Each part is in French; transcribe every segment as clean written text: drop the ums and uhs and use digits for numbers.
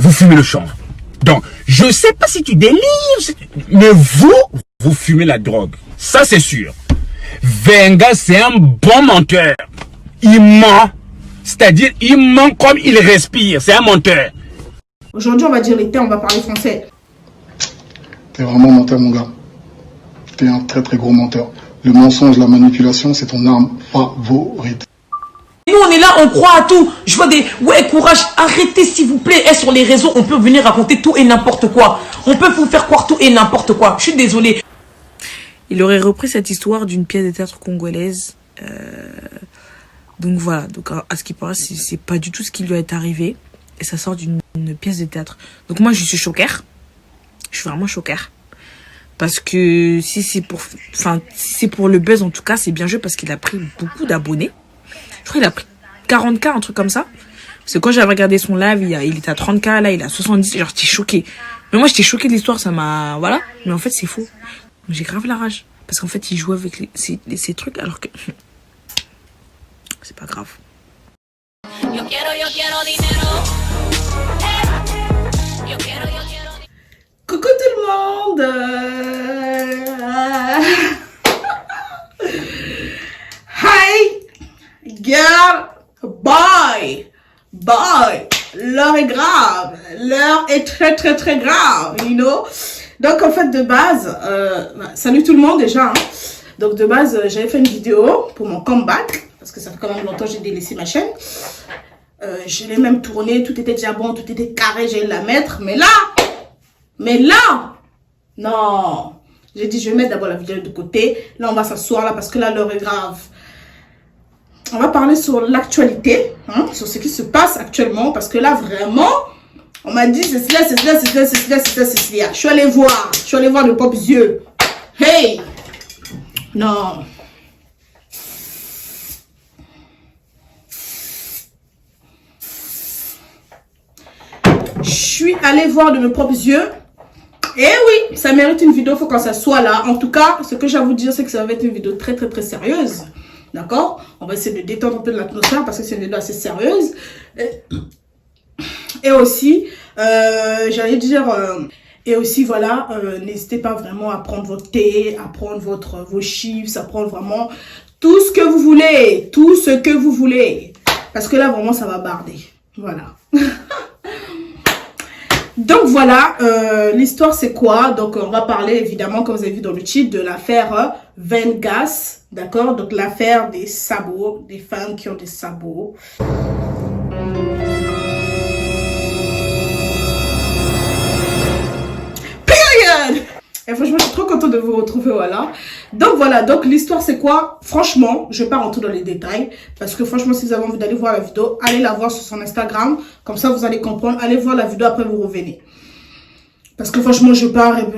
vous fumez le chanvre. Donc, je sais pas si tu délires, mais vous fumez la drogue. Ça, c'est sûr. Venga, c'est un bon menteur. Il ment. C'est-à-dire, il ment comme il respire. C'est un menteur. Aujourd'hui, on va dire les termes, on va parler français. T'es vraiment menteur, mon gars. T'es un très très gros menteur. Le mensonge, la manipulation, c'est ton arme favorite. Nous, on est là, on croit à tout. Je vois des... Ouais, courage, arrêtez s'il vous plaît. Et sur les réseaux, on peut venir raconter tout et n'importe quoi. On peut vous faire croire tout et n'importe quoi. Je suis désolée. Il aurait repris cette histoire d'une pièce de théâtre congolaise. Donc voilà, donc à ce qui paraît, c'est pas du tout ce qui lui est arrivé. Et ça sort d'une pièce de théâtre. Donc moi, je suis choquée. Je suis vraiment choquée. Parce que si c'est pour le buzz, en tout cas, c'est bien joué parce qu'il a pris beaucoup d'abonnés. Je crois qu'il a pris 40K, un truc comme ça. Parce que quand j'avais regardé son live, il était à 30K, là, il est à 70. Genre, j'étais choquée. Mais moi, j'étais choquée de l'histoire, ça m'a... Voilà. Mais en fait, c'est faux. J'ai grave la rage. Parce qu'en fait, il joue avec ces trucs alors que... C'est pas grave. Coucou tout le monde. Hi girl, boy. L'heure est grave. L'heure est très grave, you know. Donc en fait de base, salut tout le monde déjà. Hein. Donc de base, j'avais fait une vidéo pour mon comeback. Parce que ça fait quand même longtemps que j'ai délaissé ma chaîne. Je l'ai même tournée, tout était déjà bon, tout était carré, j'ai la mettre. Mais là, non. J'ai dit, je vais mettre d'abord la vidéo de côté. Là, on va s'asseoir là parce que là, l'heure est grave. On va parler sur l'actualité, hein, sur ce qui se passe actuellement. Parce que là, vraiment, on m'a dit, c'est cela. Je suis allée voir de propres yeux. Hey! Non. Je suis allée voir de mes propres yeux. Et oui, ça mérite une vidéo, il faut qu'on s'assoie là. En tout cas, ce que j'ai à vous dire, c'est que ça va être une vidéo très sérieuse. D'accord? On va essayer de détendre un peu de l'atmosphère parce que c'est une vidéo assez sérieuse. Et aussi, j'allais dire... et aussi, voilà, n'hésitez pas vraiment à prendre votre thé, à prendre vos chips, à prendre vraiment tout ce que vous voulez. Tout ce que vous voulez. Parce que là, vraiment, ça va barder. Voilà. Donc voilà, l'histoire c'est quoi? Donc on va parler évidemment, comme vous avez vu dans le titre, de l'affaire Vengas, d'accord? Donc l'affaire des sabots, des femmes qui ont des sabots. Period! Et franchement, je suis trop contente de vous retrouver, voilà. Donc voilà, donc l'histoire c'est quoi? Franchement, je vais pas rentrer dans les détails. Parce que franchement, si vous avez envie d'aller voir la vidéo, allez la voir sur son Instagram. Comme ça, vous allez comprendre. Allez voir la vidéo, après vous revenez. Parce que franchement,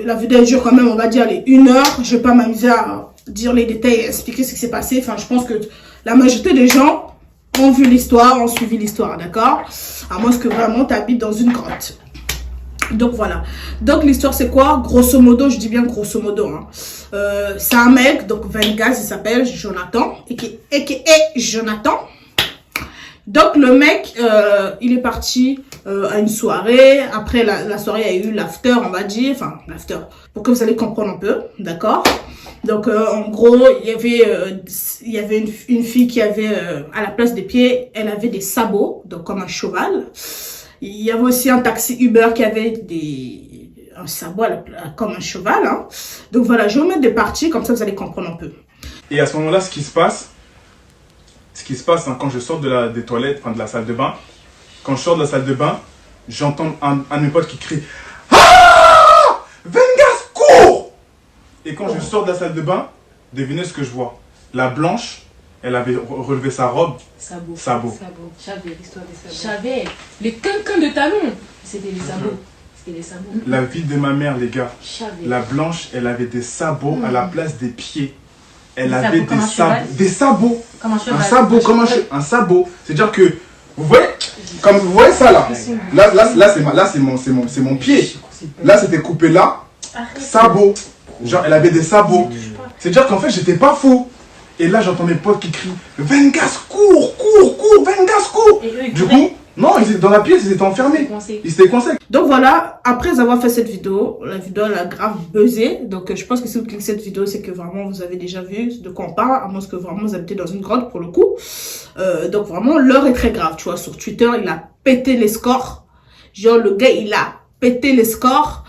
la vidéo dure quand même, on va dire, allez, 1 heure. Je vais pas m'amuser à dire les détails et expliquer ce qui s'est passé. Enfin, je pense que la majorité des gens ont vu l'histoire, ont suivi l'histoire, d'accord? À moins que vraiment tu habites dans une grotte. Donc voilà, donc l'histoire c'est quoi? Grosso modo, je dis bien grosso modo, hein. C'est un mec, donc Vengas, il s'appelle Jonathan, a.k.a. Jonathan. Donc le mec, il est parti à une soirée. Après la soirée, il y a eu l'after, on va dire, enfin l'after, pour que vous allez comprendre un peu, d'accord? Donc en gros, il y avait une fille qui avait, à la place des pieds, elle avait des sabots, donc comme un cheval. Il y avait aussi un taxi Uber qui avait un sabot comme un cheval. Hein. Donc voilà, je vais vous mettre des parties, comme ça vous allez comprendre un peu. Et à ce moment-là, ce qui se passe, hein, quand je sors des toilettes, enfin de la salle de bain, quand je sors de la salle de bain, j'entends un de mes potes qui crie « Ah, Vengas, cours !» Et quand je sors de la salle de bain, devinez ce que je vois. La blanche, elle avait relevé sa robe. Sabot. J'avais l'histoire des sabots. J'avais les quinquins de talons. C'était les sabots. C'était les sabots. La vie de ma mère, les gars. La blanche, elle avait des sabots à la place des pieds. Elle avait des sabots. Comme un cheval. Un sabot. C'est-à-dire que, vous voyez ça là. Là c'est mon pied. Là c'était coupé là. Sabot. Genre elle avait des sabots. C'est-à-dire qu'en fait j'étais pas fou. Et là, j'entends mes potes qui crient « Vengas, cours, Vengas, cours !» Du coup, Non, ils étaient dans la pièce, ils étaient enfermés. Coincés. Ils étaient coincés. Donc voilà, après avoir fait cette vidéo, la vidéo elle a grave buzzé. Donc je pense que si vous cliquez cette vidéo, c'est que vraiment vous avez déjà vu de quoi on parle, à moins que vraiment vous habitez dans une grotte pour le coup. Donc vraiment, l'heure est très grave, tu vois. Sur Twitter, il a pété les scores. Genre le gars, il a pété les scores.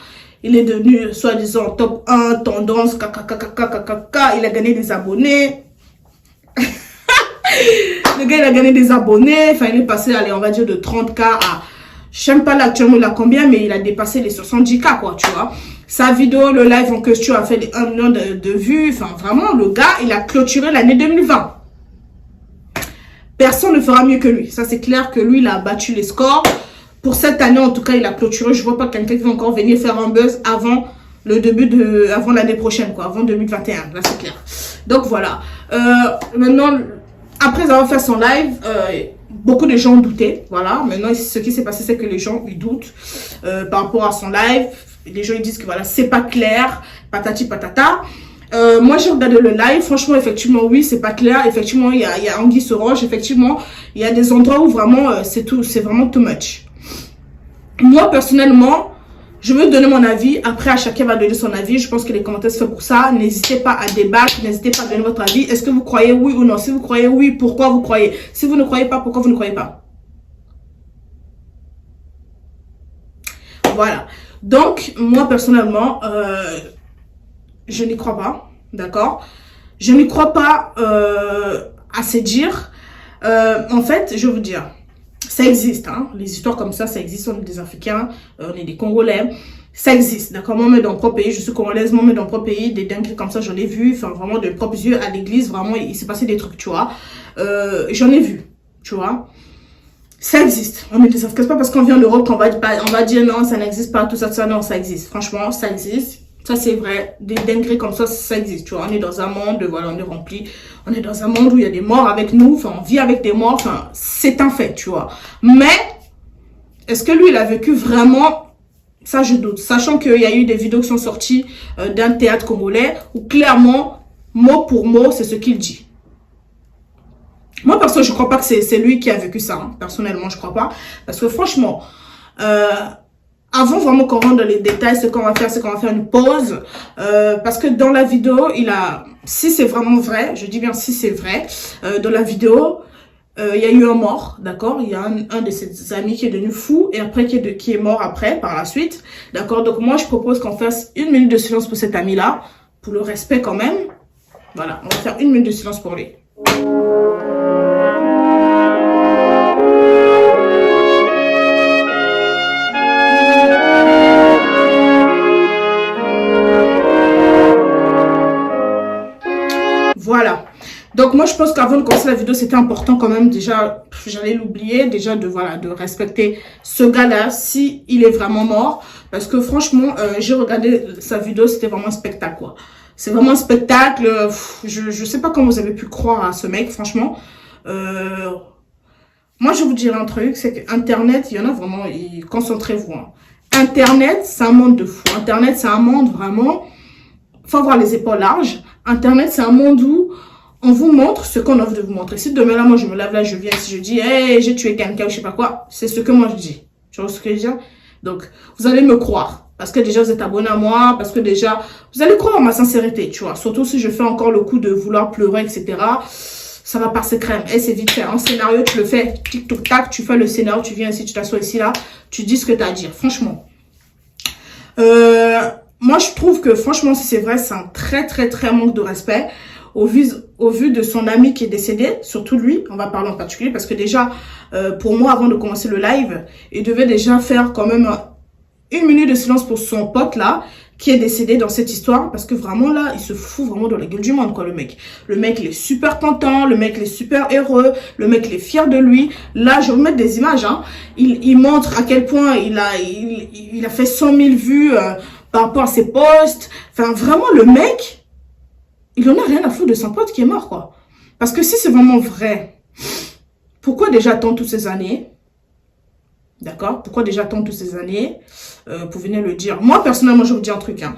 Il est devenu, soi-disant, top 1, tendance, il a gagné des abonnés. Le gars, il a gagné des abonnés. Enfin, il est passé, allez, on va dire, de 30K à... Je sais même pas là actuellement il a combien, mais il a dépassé les 70K, quoi, tu vois. Sa vidéo, le live en question a fait les 1 million de vues. Enfin, vraiment, le gars, il a clôturé l'année 2020. Personne ne fera mieux que lui. Ça, c'est clair que lui, il a battu les scores. Pour cette année, en tout cas, il a clôturé. Je vois pas quelqu'un qui va encore venir faire un buzz avant le début de... avant l'année prochaine, quoi. Avant 2021. Là, c'est clair. Donc, voilà. Maintenant, après avoir fait son live, beaucoup de gens doutaient. Voilà. Maintenant, ce qui s'est passé, c'est que les gens, ils doutent par rapport à son live. Les gens, ils disent que voilà, c'est pas clair. Patati patata. Moi, j'ai regardé le live. Franchement, effectivement, oui, c'est pas clair. Effectivement, il y a anguille sous roche. Effectivement, il y a des endroits où vraiment, c'est vraiment too much. Moi, personnellement, je veux donner mon avis. Après, à chacun va donner son avis. Je pense que les commentaires sont faits pour ça. N'hésitez pas à débattre. N'hésitez pas à donner votre avis. Est-ce que vous croyez oui ou non? Si vous croyez oui, pourquoi vous croyez? Si vous ne croyez pas, pourquoi vous ne croyez pas? Voilà. Donc, moi, personnellement, je n'y crois pas. D'accord? Je n'y crois pas à se dire. En fait, je vais vous dire. Ça existe, hein. Les histoires comme ça existe. On est des Africains, on est des Congolais. Ça existe, d'accord. Moi, même dans mon propre pays, je suis congolaise, moi, même dans mon propre pays, des dingueries comme ça, j'en ai vu. Enfin, vraiment, de propres yeux à l'église, vraiment, il s'est passé des trucs, tu vois. J'en ai vu, tu vois. Ça existe. On est des Africains. C'est pas parce qu'on vient en Europe qu'on va dire non, ça n'existe pas, tout ça, tout ça. Non, ça existe. Franchement, ça existe. Ça, c'est vrai. Des dingueries comme ça existe, tu vois. On est dans un monde, voilà, on est rempli. On est dans un monde où il y a des morts avec nous. Enfin, on vit avec des morts. Enfin, c'est un fait, tu vois. Mais, est-ce que lui, il a vécu vraiment... Ça, je doute. Sachant qu'il y a eu des vidéos qui sont sorties d'un théâtre congolais où, clairement, mot pour mot, c'est ce qu'il dit. Moi, perso, je crois pas que c'est lui qui a vécu ça. Hein. Personnellement, je crois pas. Parce que, franchement... avant vraiment qu'on rentre dans les détails, ce qu'on va faire, c'est qu'on va faire une pause. Parce que dans la vidéo, si c'est vraiment vrai, je dis bien si c'est vrai, dans la vidéo, il y a eu un mort, d'accord? Il y a un de ses amis qui est devenu fou et après qui est mort après, par la suite. D'accord? Donc moi, je propose qu'on fasse 1 minute de silence pour cet ami-là, pour le respect quand même. Voilà, on va faire 1 minute de silence pour lui. Voilà. Donc moi je pense qu'avant de commencer la vidéo, c'était important quand même déjà, j'allais l'oublier, déjà de respecter ce gars-là si il est vraiment mort. Parce que franchement, j'ai regardé sa vidéo, c'était vraiment un spectacle quoi. C'est vraiment un spectacle. Je sais pas comment vous avez pu croire à ce mec, franchement. Moi je vais vous dire un truc, c'est qu'Internet, il y en a vraiment, concentrez-vous. Hein. Internet, c'est un monde de fou. Internet, c'est un monde vraiment, faut avoir les épaules larges. Internet, c'est un monde où on vous montre ce qu'on a envie de vous montrer. Si demain, là, moi, je me lave là, je viens, si je dis, hey, j'ai tué quelqu'un, je sais pas quoi, c'est ce que moi, je dis. Tu vois ce que je veux dire? Donc, vous allez me croire. Parce que déjà, vous êtes abonné à moi, parce que déjà, vous allez croire en ma sincérité, tu vois. Surtout si je fais encore le coup de vouloir pleurer, etc. Ça va passer crème. Et c'est vite fait. Un scénario, tu le fais, tic-toc-tac, tu fais le scénario, tu viens ici, tu t'assois ici, là, tu dis ce que tu as à dire. Franchement. Moi, je trouve que, franchement, si c'est vrai, c'est un très, très, très manque de respect au vu de son ami qui est décédé, surtout lui, on va parler en particulier, parce que déjà, pour moi, avant de commencer le live, il devait déjà faire quand même 1 minute de silence pour son pote, là, qui est décédé dans cette histoire, parce que vraiment, là, il se fout vraiment dans la gueule du monde, quoi, le mec. Le mec, il est super content, le mec, il est super heureux, le mec, il est fier de lui. Là, je vais vous mettre des images, hein. Il montre à quel point il a fait 100 000 vues, par rapport à ses posts. Enfin, vraiment, le mec, il en a rien à foutre de son pote qui est mort, quoi. Parce que si c'est vraiment vrai, pourquoi déjà attendre toutes ces années? D'accord? Pourquoi déjà attendre toutes ces années pour venir le dire? Moi, personnellement, je vous dis un truc. Hein.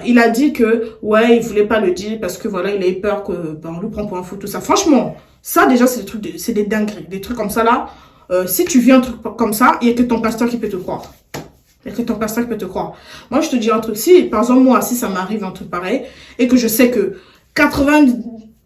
Il a dit que, ouais, il voulait pas le dire parce que, voilà, il a eu peur que on lui prend pour un fou, tout ça. Franchement, ça, déjà, c'est des trucs, c'est des dingueries. Des trucs comme ça, là, si tu vis un truc comme ça, il n'y a que ton pasteur qui peut te croire. Il n'y a que ton pasteur qui peut te croire. Moi, je te dis un truc. Si, par exemple, moi, si ça m'arrive un truc pareil, et que je sais que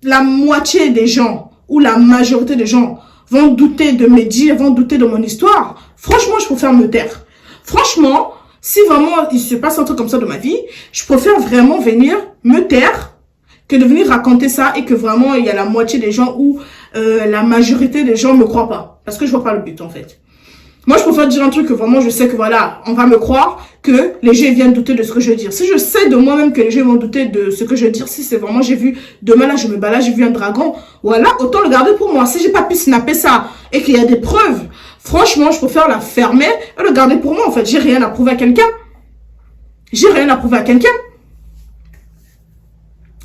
la moitié des gens, ou la majorité des gens, vont douter de mes dires, vont douter de mon histoire, franchement, je préfère me taire. Franchement, si vraiment il se passe un truc comme ça dans ma vie, je préfère vraiment venir me taire que de venir raconter ça et que vraiment il y a la moitié des gens ou la majorité des gens me croient pas. Parce que je vois pas le but en fait. Moi, je préfère dire un truc que vraiment je sais que voilà, on va me croire, que les gens viennent douter de ce que je veux dire. Si je sais de moi-même que les gens vont douter de ce que je veux dire, si c'est vraiment, j'ai vu, demain là, je me balade, j'ai vu un dragon, voilà, autant le garder pour moi. Si j'ai pas pu snapper ça et qu'il y a des preuves, franchement, je préfère la fermer et le garder pour moi en fait. J'ai rien à prouver à quelqu'un. J'ai rien à prouver à quelqu'un.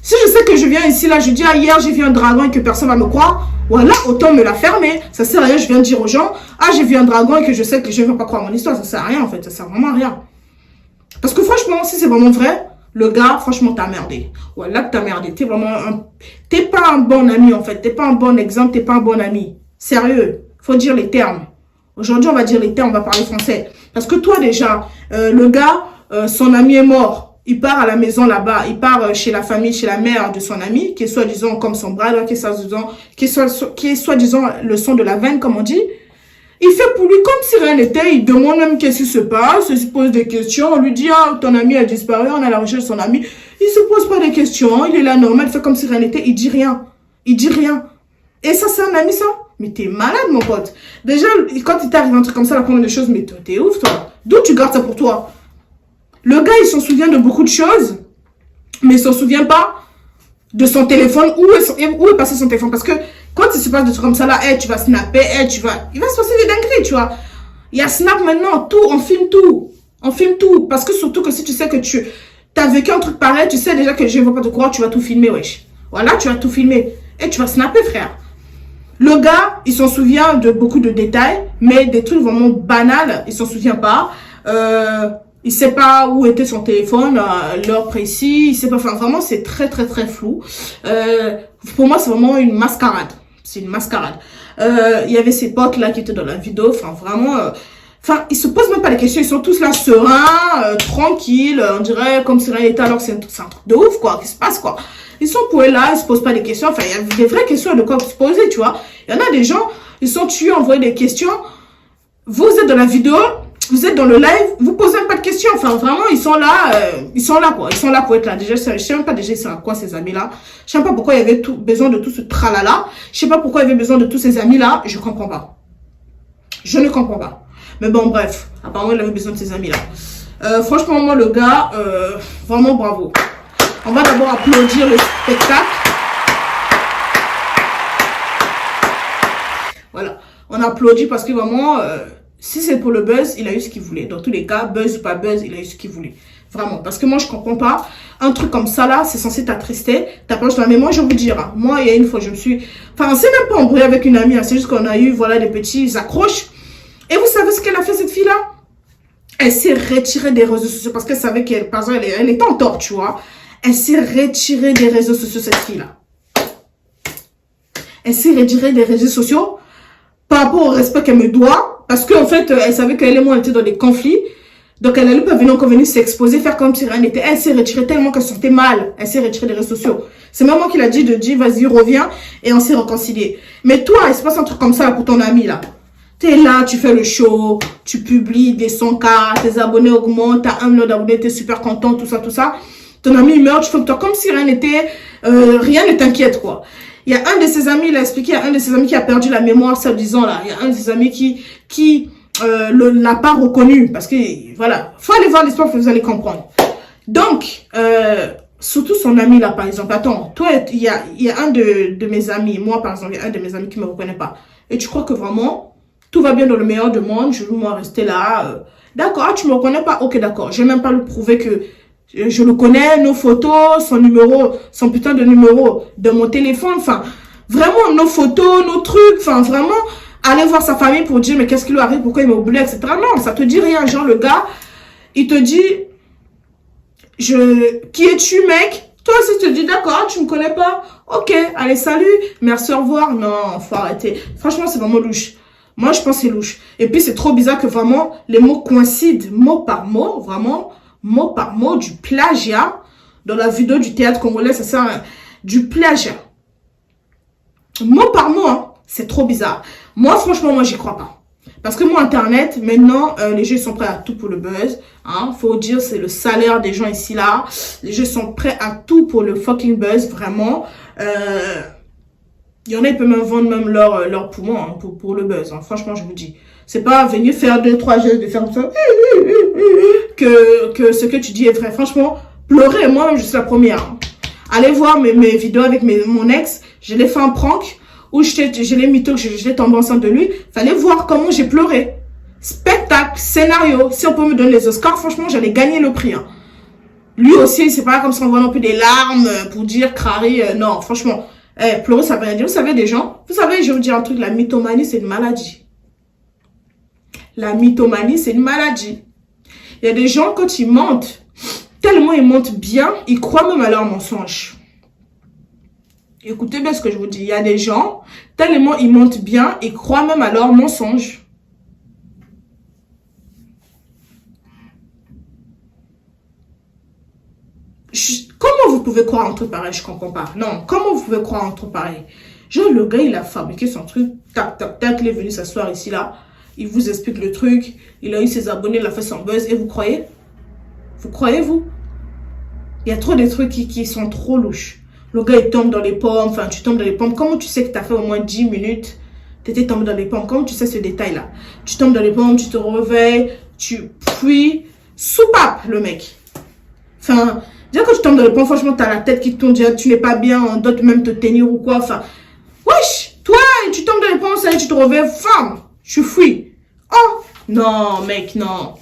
Si je sais que je viens ici, là, je dis, ah, hier, j'ai vu un dragon et que personne va me croire, voilà, autant me la fermer. Ça sert à rien, je viens dire aux gens, ah, j'ai vu un dragon et que je sais que je ne vais pas croire mon histoire. Ça sert à rien, en fait. Ça sert vraiment à rien. Parce que franchement, si c'est vraiment vrai, le gars, franchement, t'as merdé. Voilà, que t'as merdé. T'es vraiment t'es pas un bon ami, en fait. T'es pas un bon exemple, t'es pas un bon ami. Sérieux. Faut dire les termes. Aujourd'hui, on va dire les termes, on va parler français. Parce que toi, déjà, le gars, son ami est mort. Il part à la maison là-bas, il part chez la famille, chez la mère de son ami, qui est soi-disant comme son bras, qui est soi-disant le son de la veine, comme on dit. Il fait pour lui comme si rien n'était, il demande même qu'est-ce qui se passe, il se pose des questions, on lui dit, ah, ton ami a disparu, on est à la recherche de son ami. Il se pose pas des questions, il est là normal, il fait comme si rien n'était, il dit rien. Il dit rien. Et ça, c'est un ami, ça? Mais t'es malade, mon pote. Déjà, quand il t'arrive un truc comme ça, la première des choses, mais t'es ouf, toi. D'où tu gardes ça pour toi? Le gars, il s'en souvient de beaucoup de choses, mais il s'en souvient pas de son téléphone, où est passé son téléphone. Parce que quand il se passe des trucs comme ça, là, hey, tu vas snapper, hey, il va se passer des dingueries, tu vois. Il y a Snap maintenant, tout, on filme tout. On filme tout. Parce que surtout que si tu sais que tu as vécu un truc pareil, tu sais déjà que les gens ne vont pas te croire, tu vas tout filmer, wesh. Voilà, tu vas tout filmer. Et tu vas snapper, frère. Le gars, il s'en souvient de beaucoup de détails, mais des trucs vraiment banals, il s'en souvient pas. Il sait pas où était son téléphone, l'heure précise, il sait pas, enfin vraiment c'est très très très flou. Pour moi c'est vraiment une mascarade, c'est une mascarade. Il y avait ses potes là qui étaient dans la vidéo, enfin vraiment, enfin ils se posent même pas les questions, ils sont tous là sereins, tranquilles, on dirait comme si rien n'était alors que c'est un truc de ouf quoi, qu'est-ce qui se passe quoi. Ils sont pour là, ils se posent pas des questions, enfin il y a des vraies questions de quoi se poser, tu vois. Il y en a des gens, ils sont tués, envoyer des questions, vous êtes dans la vidéo, vous êtes dans le live, vous posez même pas de questions. Enfin, vraiment, ils sont là quoi. Ils sont là pour être là. Déjà, je sais même pas déjà c'est à quoi ces amis-là. Je sais même pas pourquoi il y avait besoin de tout ce tralala. Je sais pas pourquoi il y avait besoin de tous ces amis-là. Je comprends pas. Je ne comprends pas. Mais bon, bref. Apparemment, il avait besoin de ces amis-là. Franchement, moi, le gars, vraiment bravo. On va d'abord applaudir le spectacle. Voilà. On applaudit parce que vraiment... si c'est pour le buzz, il a eu ce qu'il voulait. Dans tous les cas, buzz ou pas buzz, il a eu ce qu'il voulait. Vraiment. Parce que moi, je comprends pas. Un truc comme ça, là, c'est censé t'attrister. T'as pas besoin. Mais moi, je vais vous dire, hein, moi, il y a une fois, je me suis... Enfin, c'est même pas embrouillé avec une amie. Hein, c'est juste qu'on a eu, voilà, des petits accroches. Et vous savez ce qu'elle a fait, cette fille-là? Elle s'est retirée des réseaux sociaux. Parce qu'elle savait qu'elle, par exemple, elle était en tort, tu vois. Elle s'est retirée des réseaux sociaux, cette fille-là. Elle s'est retirée des réseaux sociaux par rapport au respect qu'elle me doit. Parce qu'en fait, elle savait qu'elle et moi, on était dans des conflits. Donc, elle n'allait pas venir encore venir s'exposer, faire comme si rien n'était. Elle s'est retirée tellement qu'elle se sentait mal. Elle s'est retirée des réseaux sociaux. C'est maman qui l'a dit de dire, vas-y, reviens. Et on s'est réconciliés. Mais toi, il se passe un truc comme ça là, pour ton ami, là. T'es là, tu fais le show, tu publies des 100K, tes abonnés augmentent, t'as 1 million d'abonnés, t'es super content, tout ça, tout ça. Ton ami, il meurt, tu fais comme si rien n'était, rien ne t'inquiète, quoi. Il y a un de ses amis, il a expliqué, il y a un de ses amis qui a perdu la mémoire, ça disant là. Il y a un de ses amis qui l'a pas reconnu. Parce que, voilà. Faut aller voir l'histoire que vous allez comprendre. Donc, surtout son ami là, par exemple. Attends, toi, il y a un de mes amis, moi par exemple, il y a un de mes amis qui me reconnaît pas. Et tu crois que vraiment, tout va bien dans le meilleur du monde, je veux moi rester là. D'accord, tu me reconnais pas? Ok, d'accord. Je vais même pas lui prouver que je le connais, nos photos, son numéro, son putain de numéro de mon téléphone, enfin, vraiment, nos photos, nos trucs, enfin, vraiment, aller voir sa famille pour dire, mais qu'est-ce qui lui arrive, pourquoi il m'a oublié, etc. Non, ça te dit rien, genre, le gars, il te dit, qui es-tu, mec? Toi aussi, tu te dis, d'accord, tu me connais pas? Ok, allez, salut, merci, au revoir. Non, faut arrêter. Franchement, c'est vraiment louche. Moi, je pense que c'est louche. Et puis, c'est trop bizarre que vraiment, les mots coïncident mot par mot, vraiment, mot par mot, du plagiat. Dans la vidéo du théâtre congolais, ça sert du plagiat. Mot par mot, hein. C'est trop bizarre. Moi, franchement, moi, j'y crois pas. Parce que moi, Internet, maintenant, les gens sont prêts à tout pour le buzz. Hein. Faut dire, c'est le salaire des gens ici, là. Les gens sont prêts à tout pour le fucking buzz, vraiment. Il y en a, ils peuvent même vendre même leur poumon hein, pour le buzz. Hein. Franchement, je vous dis. C'est pas venir faire 2-3 gestes de faire ça que ce que tu dis est vrai. Franchement, pleurer, moi-même, je suis la première. Hein. Allez voir mes vidéos avec mon ex. Je l'ai fait un prank où je l'ai mytho, je l'ai tombé enceinte de lui. Fallait voir comment j'ai pleuré. Spectacle, scénario. Si on peut me donner les Oscars, franchement, j'allais gagner le prix. Hein. Lui aussi, c'est pas comme si on voit non plus des larmes pour dire crari. Non, franchement. Pleurer, ça veut rien dire. Vous savez, des gens, vous savez, je vais vous dire un truc, la mythomanie, c'est une maladie. La mythomanie, c'est une maladie. Il y a des gens, quand ils mentent, tellement ils mentent bien, ils croient même à leurs mensonges. Écoutez bien ce que je vous dis. Il y a des gens, tellement ils mentent bien, ils croient même à leurs mensonges. Comment vous pouvez croire en un truc pareil? Je comprends pas. Non, comment vous pouvez croire en un truc pareil? Genre, le gars, il a fabriqué son truc. Tac, tac, tac. Il est venu s'asseoir ici, là. Il vous explique le truc. Il a eu ses abonnés, il a fait son buzz. Et vous croyez? Vous croyez, vous? Il y a trop de trucs qui sont trop louches. Le gars, il tombe dans les pommes. Enfin, tu tombes dans les pommes. Comment tu sais que tu as fait au moins 10 minutes? Tu étais tombé dans les pommes. Comment tu sais ce détail-là? Tu tombes dans les pommes, tu te réveilles. Tu puis soupape, le mec. Enfin... Déjà quand tu tombes dans le pont, franchement, t'as la tête qui tourne, tu n'es pas bien, on doit même te tenir ou quoi. Enfin, wesh, toi, tu tombes dans le pont, ça y est, tu te réveilles, femme, tu fuis. Oh, non, mec, non.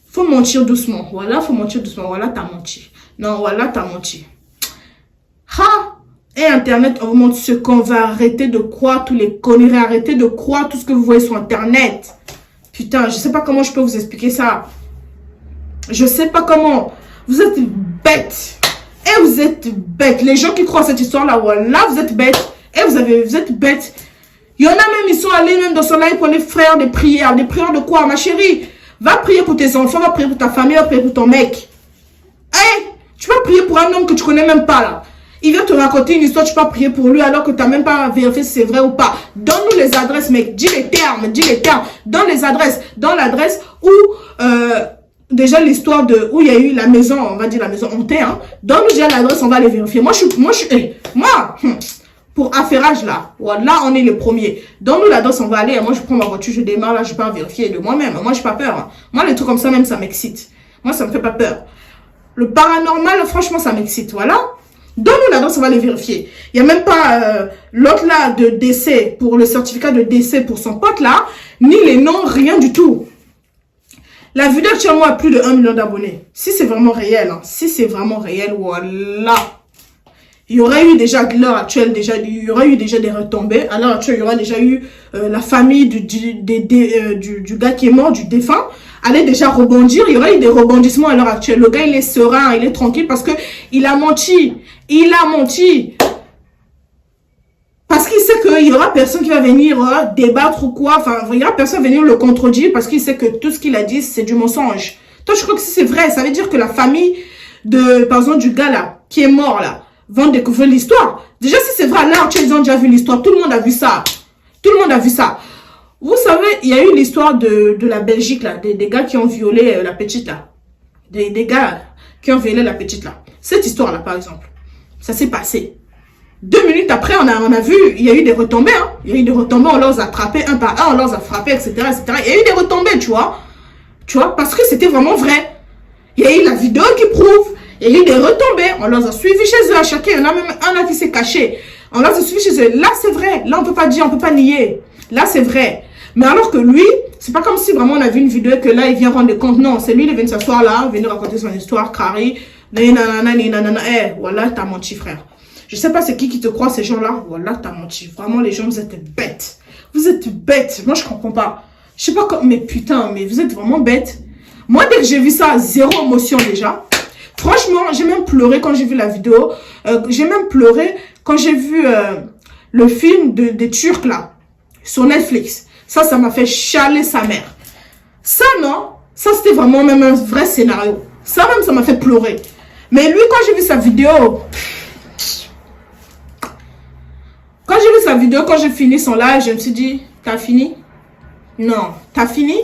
Faut mentir doucement. Voilà, faut mentir doucement. Voilà, t'as menti. Non, voilà, t'as menti. Ha! Et Internet, on vous montre ce qu'on va arrêter de croire, tous les conneries, arrêter de croire tout ce que vous voyez sur Internet. Putain, je sais pas comment je peux vous expliquer ça. Je sais pas comment. Vous êtes bêtes. Et vous êtes bêtes. Les gens qui croient à cette histoire-là, voilà, vous êtes bêtes. Et vous êtes bêtes. Il y en a même, ils sont allés même dans son live pour les frères des prières. Des prières de quoi, ma chérie? Va prier pour tes enfants, va prier pour ta famille, va prier pour ton mec. Hey, tu vas prier pour un homme que tu connais même pas, là. Il vient te raconter une histoire, tu vas prier pour lui alors que tu n'as même pas vérifié si c'est vrai ou pas. Donne-nous les adresses, mec. Dis les termes, dis les termes. Donne les adresses. Dans l'adresse où... déjà l'histoire de où il y a eu la maison, on va dire la maison hantée, hein. Donne-nous déjà l'adresse, on va les vérifier. Pour affairage là, voilà, on est les premiers. Donne-nous l'adresse, on va aller. Moi, je prends ma voiture, je démarre là, je peux en vérifier de moi-même. Moi, j'ai pas peur. Hein. Moi, les trucs comme ça, même, ça m'excite. Moi, ça me fait pas peur. Le paranormal, franchement, ça m'excite. Voilà. Donne-nous l'adresse, on va les vérifier. Il n'y a même pas l'autre là de décès, pour le certificat de décès pour son pote là, ni les noms, rien du tout. La vidéo actuellement a plus de 1 million d'abonnés. Si c'est vraiment réel, hein, si c'est vraiment réel, voilà. Il y aurait eu déjà, à l'heure actuelle, il y aurait eu déjà des retombées. À l'heure actuelle, il y aurait déjà eu la famille du gars qui est mort, du défunt, allait déjà rebondir. Il y aurait eu des rebondissements à l'heure actuelle. Le gars, il est serein, il est tranquille parce que il a menti. Il a menti. Parce qu'il sait qu'il y aura personne qui va venir débattre ou quoi. Enfin, il y aura personne venir le contredire parce qu'il sait que tout ce qu'il a dit, c'est du mensonge. Toi, je crois que si c'est vrai, ça veut dire que la famille par exemple, du gars là, qui est mort là, vont découvrir l'histoire. Déjà, si c'est vrai, là, ils ont déjà vu l'histoire. Tout le monde a vu ça. Tout le monde a vu ça. Vous savez, il y a eu l'histoire de la Belgique là, des gars qui ont violé la petite là. Des gars qui ont violé la petite là. Cette histoire là, par exemple, ça s'est passé. 2 minutes après, on a vu, il y a eu des retombées, hein. Il y a eu des retombées, on les a attrapés un par un, on les a frappés, etc., etc. Il y a eu des retombées, tu vois. Tu vois, parce que c'était vraiment vrai. Il y a eu la vidéo qui prouve, il y a eu des retombées, on les a suivis chez eux à chacun. Il y en a même un là qui s'est caché. On les a suivis chez eux. Là, c'est vrai. Là, on peut pas dire, on peut pas nier. Là, c'est vrai. Mais alors que lui, c'est pas comme si vraiment on a vu une vidéo et que là, il vient rendre des comptes. Non, c'est lui, il vient s'asseoir là, venir raconter son histoire, carré. Eh, voilà, t'as menti, frère. Je sais pas c'est qui te croit, ces gens-là. Voilà, t'as menti. Vraiment, les gens, vous êtes bêtes. Vous êtes bêtes. Moi, je comprends pas. Je sais pas comment... Mais putain, mais vous êtes vraiment bêtes. Moi, dès que j'ai vu ça, zéro émotion déjà. Franchement, j'ai même pleuré quand j'ai vu la vidéo. J'ai même pleuré quand j'ai vu le film des Turcs, là, sur Netflix. Ça m'a fait chialer sa mère. Ça, non, ça c'était vraiment même un vrai scénario. Ça même, ça m'a fait pleurer. Mais lui, quand j'ai vu sa vidéo, quand j'ai fini son live, je me suis dit, t'as fini? Non, t'as fini?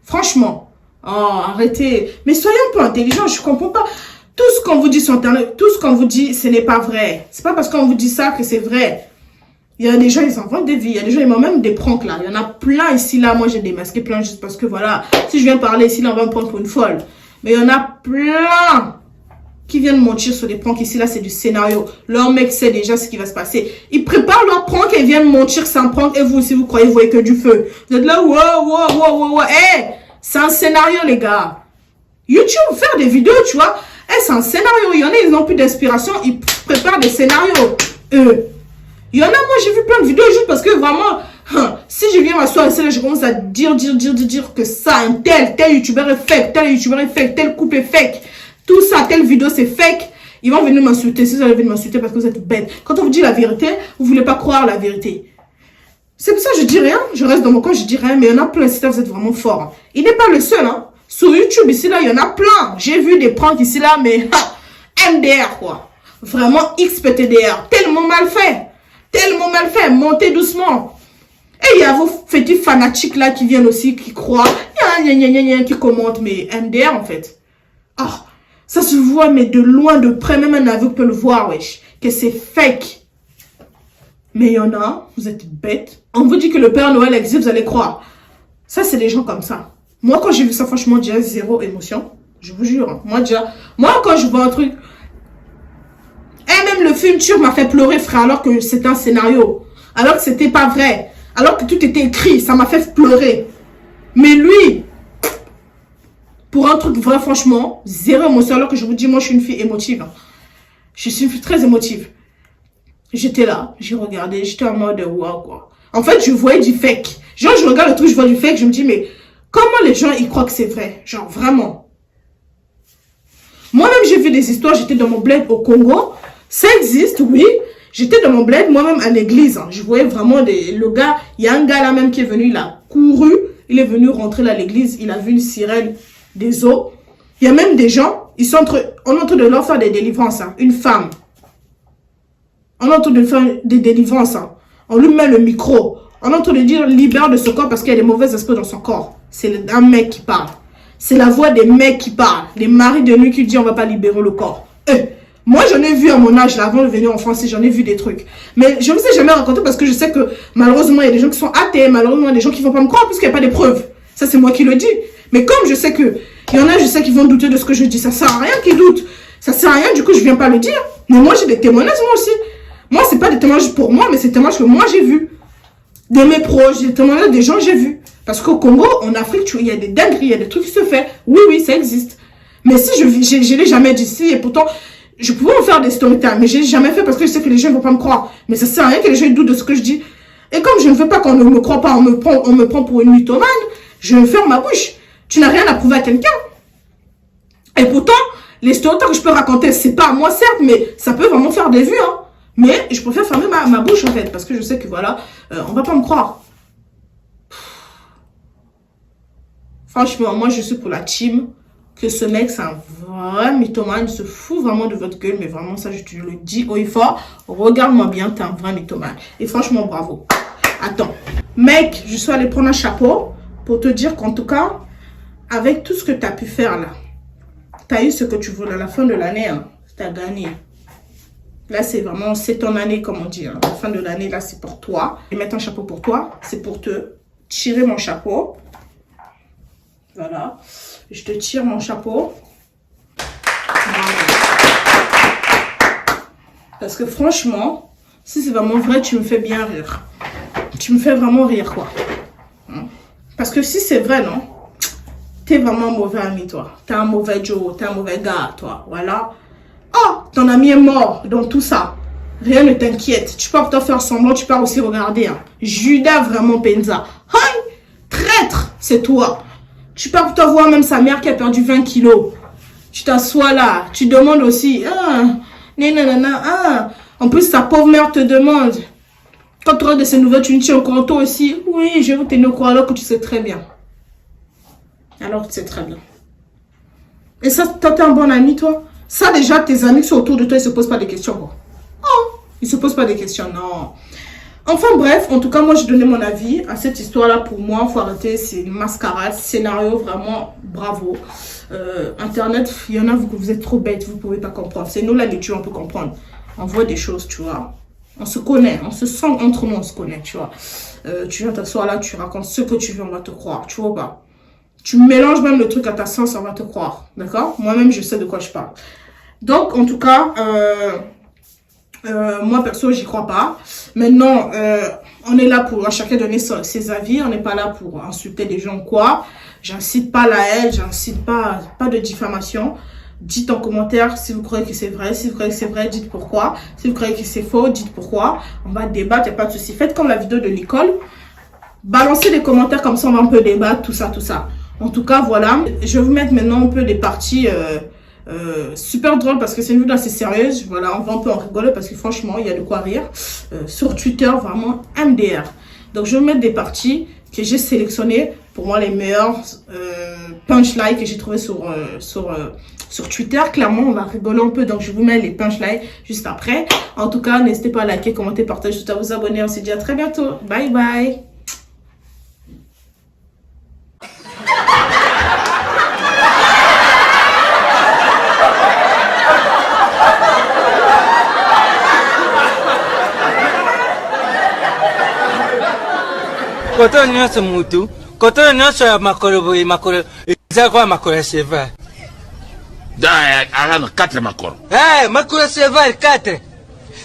Franchement, oh, arrêtez. Mais soyez un peu intelligents, je comprends pas. Tout ce qu'on vous dit sur Internet, tout ce qu'on vous dit, ce n'est pas vrai. C'est pas parce qu'on vous dit ça que c'est vrai. Il y a des gens, ils inventent des vies. Il y a des gens, ils m'ont même des pranks là. Il y en a plein ici, là. Moi, j'ai démasqué plein juste parce que voilà. Si je viens parler ici, là, on va me prendre pour une folle. Mais il y en a plein qui viennent mentir sur des pranks. Ici, là, c'est du scénario. Leur mec sait déjà ce qui va se passer. Ils préparent leur prank et viennent mentir que c'est un prank. Et vous aussi, vous croyez, vous voyez que du feu. Vous êtes là, wow. Hey, c'est un scénario, les gars. YouTube, faire des vidéos, tu vois. Hey, c'est un scénario. Il y en a, ils n'ont plus d'inspiration. Ils préparent des scénarios. Il y en a, moi, j'ai vu plein de vidéos juste parce que vraiment, si je viens m'asseoir ici, là, je commence à dire que ça, un tel youtubeur est fake, tel couple est fake. Tout ça, telle vidéo, c'est fake. Ils vont venir m'insulter. Si vous allez venir m'insulter parce que vous êtes bête. Quand on vous dit la vérité, vous voulez pas croire la vérité. C'est pour ça que je dis rien. Je reste dans mon coin, je dis rien. Mais il y en a plein. Si vous êtes vraiment fort. Il n'est pas le seul. Hein. Sur YouTube, ici, là, il y en a plein. J'ai vu des pranks ici, là, mais MDR, quoi. Vraiment XPTDR. Tellement mal fait. Montez doucement. Et il y a vos fétiches fanatiques, là, qui viennent aussi, qui croient. Qui commentent. Mais MDR, en fait. Ah. Ça se voit, mais de loin, de près, même un aveugle peut le voir, wesh. Que c'est fake. Mais il y en a, vous êtes bêtes. On vous dit que le Père Noël existe, vous allez croire. Ça, c'est des gens comme ça. Moi, quand j'ai vu ça, franchement, déjà, zéro émotion. Je vous jure. Moi, quand je vois un truc... Et même le film turc m'a fait pleurer, frère, alors que c'était un scénario. Alors que c'était pas vrai. Alors que tout était écrit, ça m'a fait pleurer. Mais lui... Pour un truc vrai, franchement, zéro émotion. Alors que je vous dis, moi, je suis une fille émotive. Je suis une fille très émotive. J'étais là, j'ai regardé, j'étais en mode waouh, quoi. En fait, je voyais du fake. Genre, je regarde le truc, je vois du fake, je me dis, mais comment les gens, ils croient que c'est vrai? Genre, vraiment. Moi-même, j'ai vu des histoires, j'étais dans mon bled au Congo. Ça existe, oui. J'étais dans mon bled, moi-même, à l'église. Je voyais vraiment le gars, il y a un gars là même qui est venu, il a couru. Il est venu rentrer là à l'église, il a vu une sirène des eaux. Il y a même des gens, on est en train de leur faire des délivrances, hein, une femme. On est en train de faire des délivrances, hein. On lui met le micro. On est en train de dire libère de ce corps parce qu'il y a des mauvais esprits dans son corps. C'est un mec qui parle. C'est la voix des mecs qui parlent. Des maris de nuit qui disent on va pas libérer le corps. Moi j'en ai vu à mon âge là, avant de venir en France, j'en ai vu des trucs. Mais je ne vous ai jamais raconté parce que je sais que malheureusement il y a des gens qui sont athées, malheureusement il y a des gens qui ne vont pas me croire parce qu'il n'y a pas de preuves. Ça c'est moi qui le dis. Mais comme je sais que il y en a, je sais qu'ils vont douter de ce que je dis. Ça sert à rien qu'ils doutent. Ça sert à rien, du coup je viens pas le dire. Mais moi j'ai des témoignages moi aussi. Moi c'est pas des témoignages pour moi, mais c'est des témoignages que moi j'ai vu. De mes proches, des témoignages des gens j'ai vu. Parce qu'au Congo, en Afrique, il y a des dingueries, il y a des trucs qui se font. Oui, ça existe. Mais si je l'ai jamais dit ici, et pourtant, je pouvais en faire des story time, mais je l'ai jamais fait parce que je sais que les gens ne vont pas me croire. Mais ça sert à rien que les gens doutent de ce que je dis. Et comme je ne veux pas qu'on ne me croit pas, on me prend pour une mythomane, je vais ferme ma bouche. Tu n'as rien à prouver à quelqu'un. Et pourtant, les story time que je peux raconter, c'est pas à moi certes, mais ça peut vraiment faire des vues, hein. Mais je préfère fermer ma bouche en fait, parce que je sais que voilà, on va pas me croire. Franchement, moi je suis pour la team que ce mec c'est un vrai mythomane, il se fout vraiment de votre gueule, mais vraiment ça je te le dis haut et fort, regarde-moi bien, t'es un vrai mythomane. Et franchement bravo. Attends, mec, je suis allée prendre un chapeau pour te dire qu'en tout cas, avec tout ce que t'as pu faire là, t'as eu ce que tu voulais à la fin de l'année, hein, t'as gagné. Là, c'est vraiment, c'est ton année, comme on dit. Hein. La fin de l'année, là, c'est pour toi. Et mettre un chapeau pour toi, c'est pour te tirer mon chapeau. Voilà. Je te tire mon chapeau. Voilà. Parce que franchement, si c'est vraiment vrai, tu me fais bien rire. Tu me fais vraiment rire, quoi. Parce que si c'est vrai, non, t'es vraiment un mauvais ami, toi. T'es un mauvais Joe, t'es un mauvais gars, toi. Voilà. Oh, ton ami est mort dans tout ça. Rien ne t'inquiète. Tu peux peut-être faire semblant, tu peux aussi regarder. Hein. Judas vraiment Penza. Hi, traître, c'est toi. Tu peux peut-être voir même sa mère qui a perdu 20 kilos. Tu t'assois là, tu demandes aussi. En plus, ta pauvre mère te demande. Quand tu auras de ces nouvelles, tu me tiens au courant toi aussi. Oui, je vais vous tenir au courant alors que tu sais très bien. Alors que tu sais très bien. Et ça, toi, t'es un bon ami, toi. Ça, déjà, tes amis qui sont autour de toi, ils se posent pas des questions, quoi. Oh, ils se posent pas des questions, non. Enfin, bref, en tout cas, moi, j'ai donné mon avis à cette histoire-là. Pour moi, faut arrêter, c'est une mascarade. Scénario, vraiment, bravo. Internet, il y en a, vous êtes trop bêtes, vous pouvez pas comprendre. C'est nous, là, les tueurs, on peut comprendre. On voit des choses, tu vois. On se connaît, on se sent entre nous, on se connaît, tu vois. Tu viens t'asseoir là, tu racontes ce que tu veux, on va te croire, tu vois pas. Tu mélanges même le truc à ta sauce, on va te croire, d'accord? Moi-même, je sais de quoi je parle. Donc, en tout cas, moi, perso, j'y crois pas. Maintenant, on est là pour à chacun donner ses avis, on n'est pas là pour insulter des gens, quoi. J'incite pas la haine, j'incite pas de diffamation. Dites en commentaire si vous croyez que c'est vrai. Si vous croyez que c'est vrai, dites pourquoi. Si vous croyez que c'est faux, dites pourquoi. On va débattre, il n'y a pas de souci. Faites comme la vidéo de l'école. Balancez les commentaires, comme ça on va un peu débattre, tout ça, tout ça. En tout cas, voilà. Je vais vous mettre maintenant un peu des parties super drôles parce que c'est une vidéo assez sérieuse. Voilà, on va un peu en rigoler parce que franchement, il y a de quoi rire. Sur Twitter, vraiment MDR. Donc, je vais vous mettre des parties que j'ai sélectionnées. Pour moi, les meilleurs punchlines que j'ai trouvées sur Twitter. Clairement, on va rigoler un peu. Donc, je vous mets les punchlines juste après. En tout cas, n'hésitez pas à liker, commenter, partager, tout à vous abonner. On se dit à très bientôt. Bye bye. Koto nyonso mutu, koto nyonso ya makolo boye makolo, eza kwa makolo cheval. Da, arano 4 makolo. Makolo cheval 4.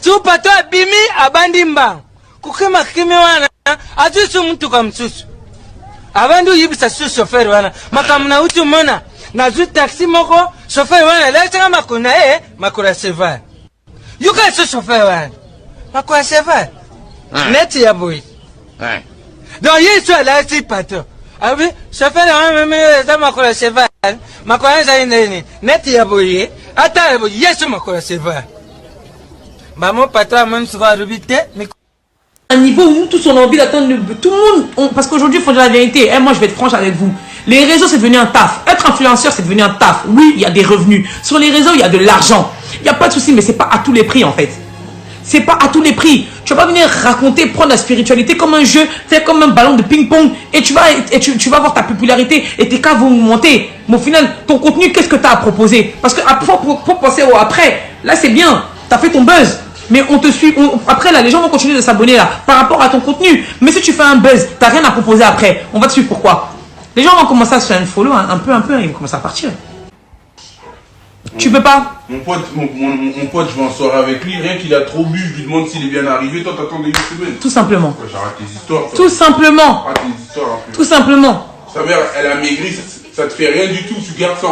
Su pato abimi abandi mbango. Kukima kimi wana, atusu mtu kwa msusu. Abandu yibisa su chauffeur wana. Makamuna utu mona, nazu taxi moko, chauffeur wana, lesa makona makolo cheval. Yuka su chauffeur wana. Makolo cheval. Neti ya boy. Donc, il soit là, c'est pas toi. Ah oui, je fais la même chose, ma collègue cheval. Ma collègue, j'ai une net, il y a bouillé. Attends, il y a ma collègue cheval. Maman, patron, même souvent, rubité, mais. Un niveau où nous tous on a envie d'attendre tout le monde. Parce qu'aujourd'hui, il faut dire la vérité. Moi, je vais être franche avec vous. Les réseaux, c'est devenu un taf. Être influenceur, c'est devenu un taf. Oui, il y a des revenus. Sur les réseaux, il y a de l'argent. Il n'y a pas de souci, mais c'est pas à tous les prix, en fait. C'est pas à tous les prix. Tu vas pas venir raconter, prendre la spiritualité comme un jeu, faire comme un ballon de ping-pong et tu vas avoir ta popularité et tes cas vont monter. Mais au final, ton contenu, qu'est-ce que tu as à proposer? Parce que faut penser au après. Là, c'est bien. Tu as fait ton buzz. Mais on te suit. Après, là, les gens vont continuer de s'abonner là par rapport à ton contenu. Mais si tu fais un buzz, tu n'as rien à proposer après. On va te suivre. Pourquoi? Les gens vont commencer à se faire un follow un peu, ils vont commencer à partir. Tu peux pas. Mon pote, je vais en soirée avec lui, rien qu'il a trop bu, je lui demande s'il est bien arrivé, toi t'attends une semaine. Tout simplement. J'arrête les histoires. Tout simplement. Arrête les histoires. Tout simplement. Sa mère, elle a maigri, ça te fait rien du tout, tu gardes ça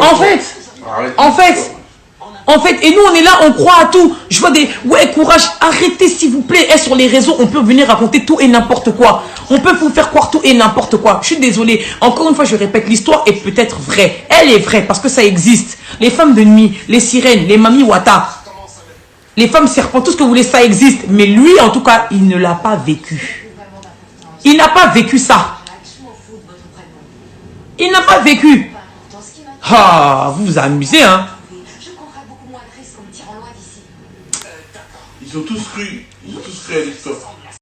En fait, et nous on est là, on croit à tout. Je vois des, ouais, courage, arrêtez s'il vous plaît. Et sur les réseaux, on peut venir raconter tout et n'importe quoi. On peut vous faire croire tout et n'importe quoi. Je suis désolée. Encore une fois, je répète, l'histoire est peut-être vraie. Elle est vraie parce que ça existe. Les femmes de nuit, les sirènes, les mamies wata, les femmes serpents, tout ce que vous voulez, ça existe. Mais lui, en tout cas, il ne l'a pas vécu. Il n'a pas vécu ça. Il n'a pas vécu. Ah, vous vous amusez, hein. Ils ont tous cru à l'histoire.